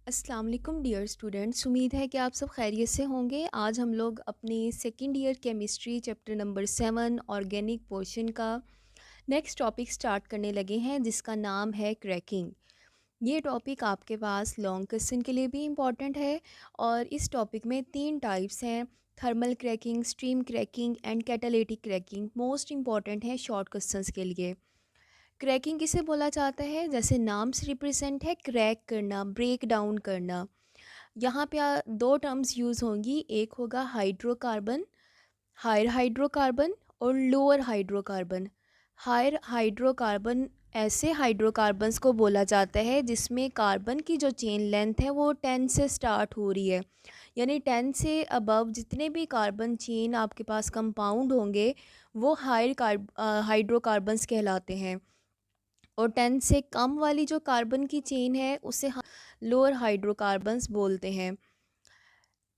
अस्सलाम वालेकुम dear students. उम्मीद है कि आप सब खैरियत से होंगे। आज हम लोग अपने second year chemistry chapter number 7 organic portion का नेक्स्ट टॉपिक स्टार्ट करने लगे हैं, जिसका नाम है क्रैकिंग। ये टॉपिक आपके पास लॉन्ग क्वेश्चन के लिए भी इम्पॉर्टेंट है और इस टॉपिक में तीन टाइप्स हैं: thermal cracking, stream cracking and catalytic cracking. Most important है शॉर्ट क्वेश्चंस के लिए। क्रैकिंग किसे बोला जाता है? जैसे नाम से रिप्रेजेंट है, क्रैक करना, ब्रेक डाउन करना। यहाँ पे दो टर्म्स यूज़ होंगी, एक होगा हाइड्रोकार्बन, हायर हाइड्रोकार्बन और लोअर हाइड्रोकार्बन। हायर हाइड्रोकार्बन ऐसे हाइड्रोकार्बन्स को बोला जाता है जिसमें कार्बन की जो चेन लेंथ है वो 10 से स्टार्ट हो रही है। यानी 10 से अबव जितने भी कार्बन चेन आपके पास कंपाउंड होंगे वो हाइड्रोकार्बन्स कहलाते हैं। और 10 से कम वाली जो कार्बन की चेन है उसे लोअर हाइड्रोकार्बन्स बोलते हैं।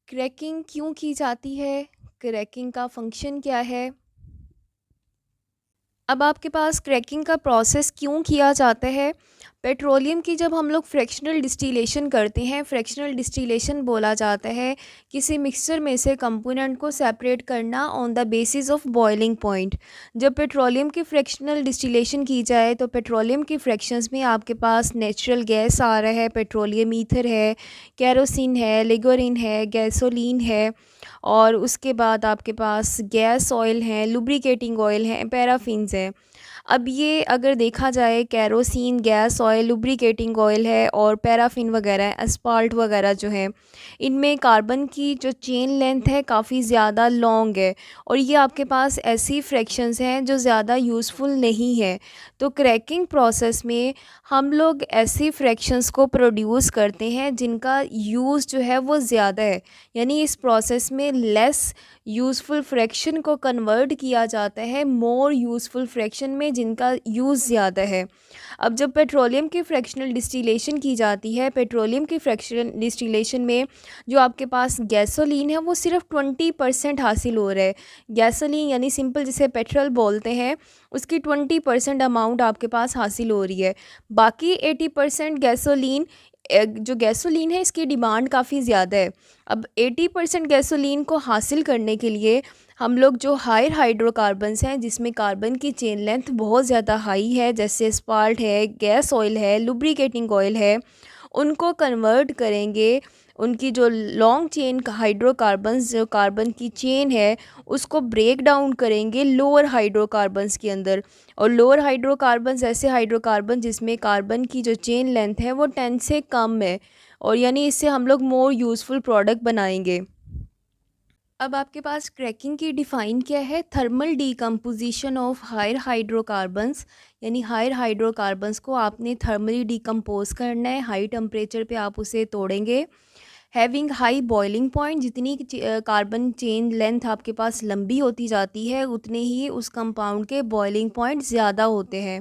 क्रैकिंग क्यों की जाती है? क्रैकिंग का फंक्शन क्या है? अब आपके पास क्रैकिंग का प्रोसेस क्यों किया जाता है? पेट्रोलियम की जब हम लोग फ्रैक्शनल डिस्टिलेशन करते हैं, फ्रैक्शनल डिस्टिलेशन बोला जाता है किसी मिक्सचर में से कंपोनेंट को सेपरेट करना on the basis of boiling point. जब पेट्रोलियम की फ्रैक्शनल डिस्टिलेशन की जाए तो पेट्रोलियम की फ्रैक्शंस में आपके पास नेचुरल गैस आ रहा है, पेट्रोलियम ईथर है, केरोसिन है, लिगोरिन है, गैसोलीन है, और उसके बाद आपके पास गैस ऑयल हैं, लुब्रिकेटिंग ऑयल हैं, पैराफिन्स हैं। अब ये अगर देखा जाए, kerosene, gas oil, lubricating oil है और पैराफिन वगैरह एस्पाल्ट वगैरह जो है, इनमें कार्बन की जो चेन लेंथ है काफ़ी ज़्यादा लॉन्ग है और ये आपके पास ऐसी फ्रैक्शंस हैं जो ज़्यादा यूज़फुल नहीं है। तो क्रैकिंग प्रोसेस में हम लोग ऐसी फ्रैक्शंस को प्रोड्यूस करते हैं जिनका यूज़ जो है वो ज़्यादा है। यानी इस प्रोसेस में लेस यूज़फुल फ्रैक्शन को कन्वर्ट किया जाता है मोर यूज़फुल फ्रैक्शन में जिनका यूज़ ज़्यादा है। अब जब पेट्रोलियम की फ्रैक्शनल डिस्टिलेशन की जाती है, पेट्रोलियम की फ्रैक्शनल डिस्टिलेशन में जो आपके पास गैसोलीन है वो सिर्फ 20% हासिल हो रहा है। गैसोलीन यानी सिंपल जिसे पेट्रोल बोलते हैं, उसकी 20% अमाउंट आपके पास हासिल हो रही है। बाकी 80% गैसोलीन, जो गैसोलीन है इसकी डिमांड काफ़ी ज़्यादा है। अब 80% गैसोलीन को हासिल करने के लिए हम लोग जो हायर हाइड्रोकार्बन्स हैं जिसमें कार्बन की चेन लेंथ बहुत ज़्यादा हाई है, जैसे स्पाल्ट है, गैस ऑयल है, लुब्रिकेटिंग ऑयल है, उनको कन्वर्ट करेंगे। उनकी जो लॉन्ग चेन हाइड्रोकार्बन्स, जो कार्बन की चेन है, उसको ब्रेक डाउन करेंगे लोअर हाइड्रोकार्बन्स के अंदर। और लोअर हाइड्रोकार्बन्स ऐसे हाइड्रोकार्बन जिसमें कार्बन की जो चेन लेंथ है वो 10 से कम है, और यानी इससे हम लोग मोर यूज़फुल प्रोडक्ट बनाएंगे। अब आपके पास क्रैकिंग की डिफ़ाइन क्या है? Thermal decomposition of higher hydrocarbons. यानी हायर हाइड्रोकार्बन्स को आपने थर्मली डीकम्पोज करना है, हाई टेम्परेचर पे आप उसे तोड़ेंगे। हैविंग हाई बॉइलिंग पॉइंट, जितनी कार्बन चेन लेंथ आपके पास लंबी होती जाती है उतने ही उस कंपाउंड के बॉइलिंग पॉइंट ज़्यादा होते हैं।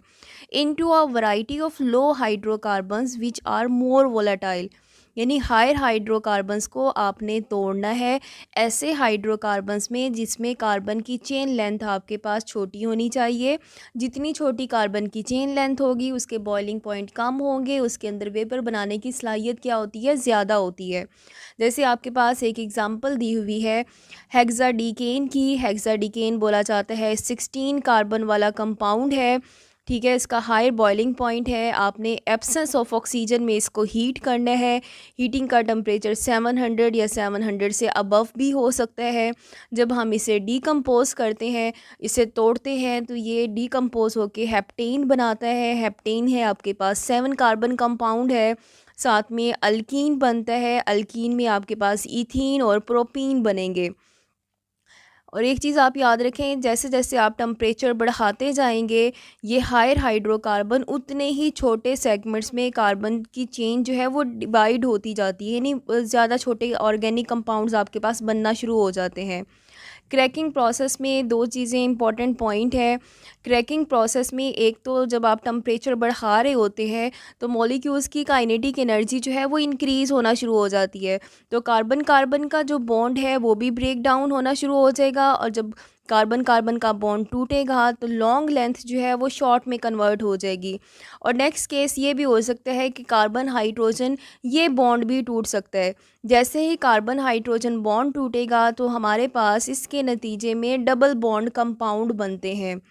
Into a variety of low hydrocarbons which are more volatile. यानी हायर हाइड्रोकार्बन्स को आपने तोड़ना है ऐसे हाइड्रोकार्बन्स में जिसमें कार्बन की चेन लेंथ आपके पास छोटी होनी चाहिए। जितनी छोटी कार्बन की चेन लेंथ होगी उसके बॉइलिंग पॉइंट कम होंगे, उसके अंदर वेपर बनाने की सलाहियत क्या होती है? ज़्यादा होती है। जैसे आपके पास एक एग्जांपल दी हुई है हेक्साडीकेन की। हेक्साडीकेन बोला जाता है 16 कार्बन वाला कंपाउंड है, ठीक है। इसका हाई बॉइलिंग पॉइंट है। आपने एब्सेंस ऑफ ऑक्सीजन में इसको हीट करना है। हीटिंग का टेम्परेचर 700 या 700 से अबव भी हो सकता है। जब हम इसे डीकम्पोज करते हैं, इसे तोड़ते हैं, तो ये डीकम्पोज होके हेप्टेन बनाता है। हेप्टेन है आपके पास 7 कार्बन कंपाउंड है, साथ में अल्कीन बनता है। अल्कीन में आपके पास इथीन और प्रोपीन बनेंगे। और एक चीज़ आप याद रखें, जैसे जैसे आप टेम्परेचर बढ़ाते जाएंगे ये हायर हाइड्रोकार्बन उतने ही छोटे सेगमेंट्स में कार्बन की चेन जो है वो डिवाइड होती जाती है, यानी ज़्यादा छोटे ऑर्गेनिक कंपाउंड्स आपके पास बनना शुरू हो जाते हैं। क्रैकिंग प्रोसेस में दो चीज़ें इंपॉर्टेंट पॉइंट है। क्रैकिंग प्रोसेस में एक तो जब आप टेम्परेचर बढ़ा रहे होते हैं तो मॉलिक्यूल्स की काइनेटिक एनर्जी जो है वो इंक्रीज़ होना शुरू हो जाती है, तो कार्बन कार्बन का जो बॉन्ड है वो भी ब्रेक डाउन होना शुरू हो जाएगा। और जब कार्बन कार्बन का बॉन्ड टूटेगा तो लॉन्ग लेंथ जो है वो शॉर्ट में कन्वर्ट हो जाएगी। और नेक्स्ट केस ये भी हो सकता है कि कार्बन हाइड्रोजन ये बॉन्ड भी टूट सकता है। जैसे ही कार्बन हाइड्रोजन बॉन्ड टूटेगा तो हमारे पास इसके नतीजे में डबल बॉन्ड कंपाउंड बनते हैं।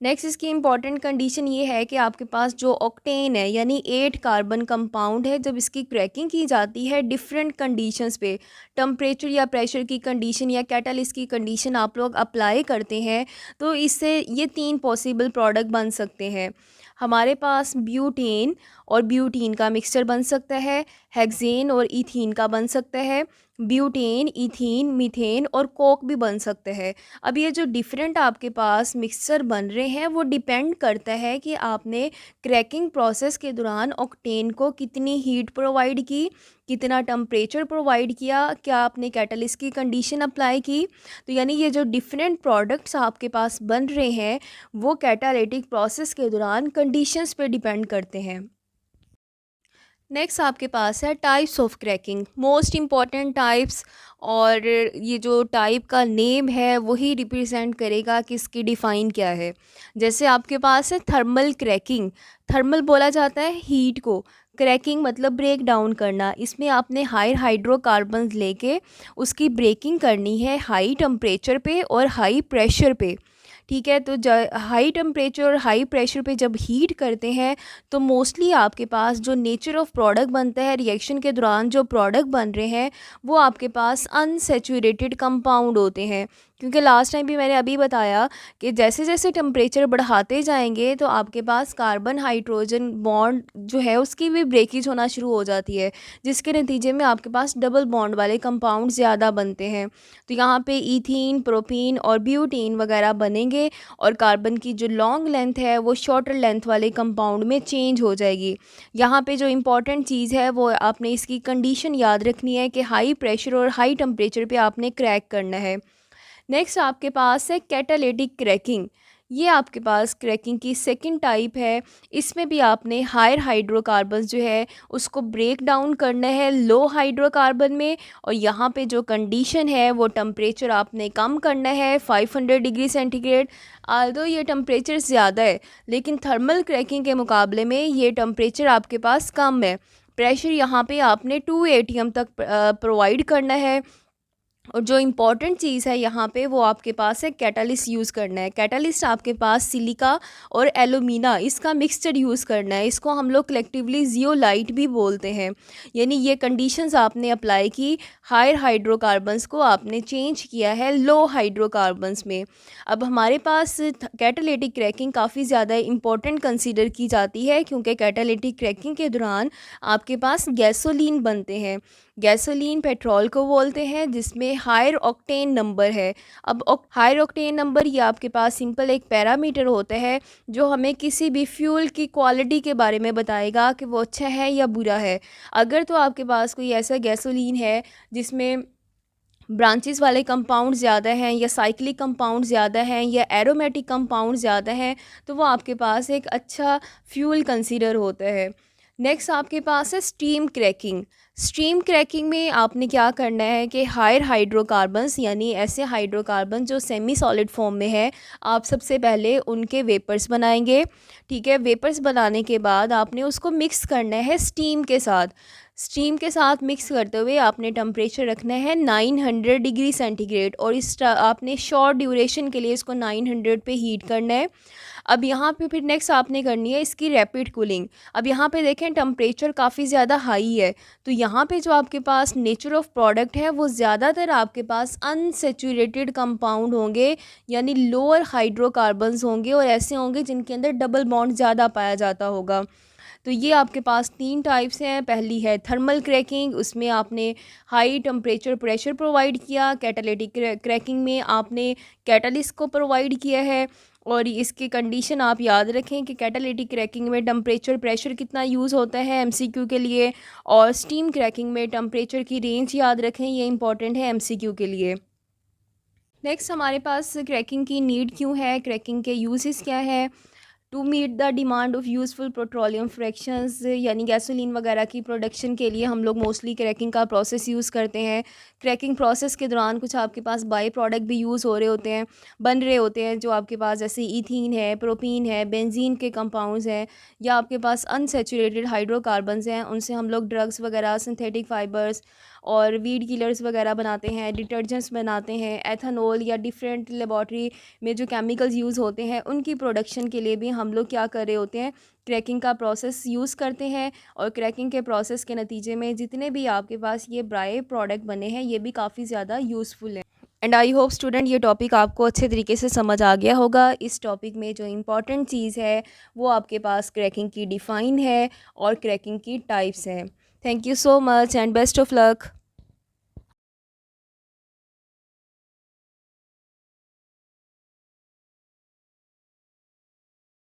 नेक्स्ट इसकी इंपॉर्टेंट कंडीशन ये है कि आपके पास जो ऑक्टेन है यानी 8 कार्बन कंपाउंड है, जब इसकी क्रैकिंग की जाती है डिफरेंट कंडीशंस पे, टेम्परेचर या प्रेशर की कंडीशन या कैटलिस्ट की कंडीशन आप लोग अप्लाई करते हैं तो इससे ये 3 पॉसिबल प्रोडक्ट बन सकते हैं। हमारे पास ब्यूटेन और ब्यूटीन का मिक्सचर बन सकता है, हेक्सेन और इथीन का बन सकता है, ब्यूटेन, इथीन, मीथेन और कोक भी बन सकते हैं। अब ये जो डिफरेंट आपके पास मिक्सचर बन रहे हैं वो डिपेंड करता है कि आपने क्रैकिंग प्रोसेस के दौरान ऑक्टेन को कितनी हीट प्रोवाइड की, कितना टेम्परेचर प्रोवाइड किया, क्या आपने कैटलिस्ट की कंडीशन अप्लाई की। तो यानी ये जो डिफरेंट प्रोडक्ट्स आपके पास बन रहे हैं वो कैटालिटिक प्रोसेस के दौरान कंडीशंस पे डिपेंड करते हैं। नेक्स्ट आपके पास है types of cracking, most important types. और ये जो टाइप का नेम है वही रिप्रेजेंट करेगा कि इसकी डिफ़ाइन क्या है। जैसे आपके पास है थर्मल क्रैकिंग, थर्मल बोला जाता है हीट को, क्रैकिंग मतलब ब्रेक डाउन करना। इसमें आपने हाई हाइड्रोकार्बन्स लेके उसकी ब्रेकिंग करनी है हाई टेम्परेचर पे और हाई प्रेशर पे। ठीक है, तो हाई टेम्परेचर और हाई प्रेशर पे जब हीट करते हैं तो मोस्टली आपके पास जो नेचर ऑफ प्रोडक्ट बनता है, रिएक्शन के दौरान जो प्रोडक्ट बन रहे हैं वो आपके पास अनसैचुरेटेड कंपाउंड होते हैं। क्योंकि लास्ट टाइम भी मैंने अभी बताया कि जैसे जैसे टेम्परेचर बढ़ाते जाएंगे तो आपके पास कार्बन हाइड्रोजन बॉन्ड जो है उसकी भी ब्रेकेज होना शुरू हो जाती है, जिसके नतीजे में आपके पास डबल बॉन्ड वाले कंपाउंड ज़्यादा बनते हैं। तो यहाँ पे इथीन, प्रोपीन और ब्यूटीन वगैरह बनेंगे और कार्बन की जो लॉन्ग लेंथ है वो शॉर्टर लेंथ वाले कंपाउंड में चेंज हो जाएगी। यहाँ पे जो इम्पॉर्टेंट चीज़ है वो आपने इसकी कंडीशन याद रखनी है कि हाई प्रेशर और हाई टेम्परेचर पे आपने क्रैक करना है। नेक्स्ट आपके पास है कैटालिटिक क्रैकिंग, ये आपके पास क्रैकिंग की सेकंड टाइप है। इसमें भी आपने हायर हाइड्रोकार्बन्स जो है उसको ब्रेक डाउन करना है लो हाइड्रोकार्बन में, और यहाँ पे जो कंडीशन है वो टेम्परेचर आपने कम करना है 500 डिग्री सेंटीग्रेड। आल्दो ये टेम्परेचर ज़्यादा है लेकिन थर्मल क्रैकिंग के मुकाबले में ये टेम्परेचर आपके पास कम है। प्रेशर यहाँ पे आपने 2 atm तक प्रोवाइड करना है। और जो इम्पॉर्टेंट चीज़ है यहाँ पे वो आपके पास है कैटालिस्ट यूज़ करना है। कैटालिस्ट आपके पास सिलिका और एलुमिना इसका मिक्सचर यूज़ करना है। इसको हम लोग कलेक्टिवली जियोलाइट भी बोलते हैं। यानी ये कंडीशंस आपने अप्लाई की, हायर हाइड्रोकार्बन्स को आपने चेंज किया है लो हाइड्रोकार्बन्स में। अब हमारे पास कैटालिटिक क्रैकिंग काफ़ी ज़्यादा इंपॉर्टेंट कंसीडर की जाती है क्योंकि कैटालिटिक क्रैकिंग के दौरान आपके पास गैसोलीन बनते हैं। गैसोलीन पेट्रोल को बोलते हैं जिसमें हायर ऑक्टेन नंबर है। अब हायर ऑक्टेन नंबर ये आपके पास सिंपल एक पैरामीटर होता है जो हमें किसी भी फ्यूल की क्वालिटी के बारे में बताएगा कि वो अच्छा है या बुरा है। अगर तो आपके पास कोई ऐसा गैसोलीन है जिसमें ब्रांचेस वाले कंपाउंड ज़्यादा हैं या साइक्लिक कंपाउंड ज़्यादा हैं या एरोमेटिक कंपाउंड ज़्यादा हैं तो वो आपके पास एक अच्छा फ्यूल कंसीडर होता है। नेक्स्ट आपके पास है स्टीम क्रैकिंग। स्टीम क्रैकिंग में आपने क्या करना है कि हायर हाइड्रोकार्बन्स यानी ऐसे हाइड्रोकार्बन जो सेमी सॉलिड फॉर्म में है, आप सबसे पहले उनके वेपर्स बनाएंगे। ठीक है, वेपर्स बनाने के बाद आपने उसको मिक्स करना है स्टीम के साथ। स्टीम के साथ मिक्स करते हुए आपने टेम्परेचर रखना है 900 डिग्री सेंटीग्रेड और इस आपने शॉर्ट ड्यूरेशन के लिए इसको 900 पे हीट करना है। अब यहाँ पे फिर नेक्स्ट आपने करनी है इसकी रैपिड कूलिंग। अब यहाँ पे देखें टेम्परेचर काफ़ी ज़्यादा हाई है तो यहाँ पे जो आपके पास नेचर ऑफ प्रोडक्ट है वो ज़्यादातर आपके पास अनसेचुरेटेड कंपाउंड होंगे, यानी लोअर हाइड्रोकार्बन्स होंगे और ऐसे होंगे जिनके अंदर डबल बॉन्ड ज़्यादा पाया जाता होगा। तो ये आपके पास 3 टाइप्स हैं। पहली है थर्मल क्रैकिंग, उसमें आपने हाई टेम्परेचर प्रेशर प्रोवाइड किया। कैटालिटिक क्रैकिंग में आपने कैटालिस्ट को प्रोवाइड किया है और इसकी कंडीशन आप याद रखें कि कैटालिटिक क्रैकिंग में टेम्परेचर प्रेशर कितना यूज़ होता है एमसीक्यू के लिए, और स्टीम क्रैकिंग में टेम्परेचर की रेंज याद रखें, ये इंपॉर्टेंट है एमसीक्यू के लिए। नेक्स्ट हमारे पास क्रैकिंग की नीड क्यों है, क्रैकिंग के यूजेस क्या है। To meet the demand of useful petroleum fractions, यानी गैसोलीन वगैरह की प्रोडक्शन के लिए हम लोग मोस्टली क्रैकिंग का प्रोसेस यूज़ करते हैं। क्रैकिंग प्रोसेस के दौरान कुछ आपके पास बाई प्रोडक्ट भी यूज़ हो रहे होते हैं, बन रहे होते हैं, जो आपके पास जैसे ईथीन है, प्रोपीन है, बेंजीन के कंपाउंड्स हैं, या आपके पास अनसैचुरेटेड हाइड्रोकार्बन्स हैं। उनसे हम लोग ड्रग्स वगैरह, सिंथेटिक फाइबर्स और वीड किलर्स वगैरह बनाते हैं, डिटर्जेंट्स बनाते हैं, एथेनॉल या डिफरेंट लेबॉर्ट्री में जो केमिकल्स यूज़ होते हैं उनकी प्रोडक्शन के लिए भी हम लोग क्या कर रहे होते हैं, क्रैकिंग का प्रोसेस यूज़ करते हैं। और क्रैकिंग के प्रोसेस के नतीजे में जितने भी आपके पास ये बाई प्रोडक्ट बने हैं ये भी काफ़ी ज़्यादा यूज़फुल हैं। एंड आई होप स्टूडेंट ये टॉपिक आपको अच्छे तरीके से समझ आ गया होगा। इस टॉपिक में जो इम्पॉर्टेंट चीज़ है वो आपके पास क्रैकिंग की डिफ़ाइन है और क्रैकिंग की टाइप्स हैं। Thank you so much and best of luck.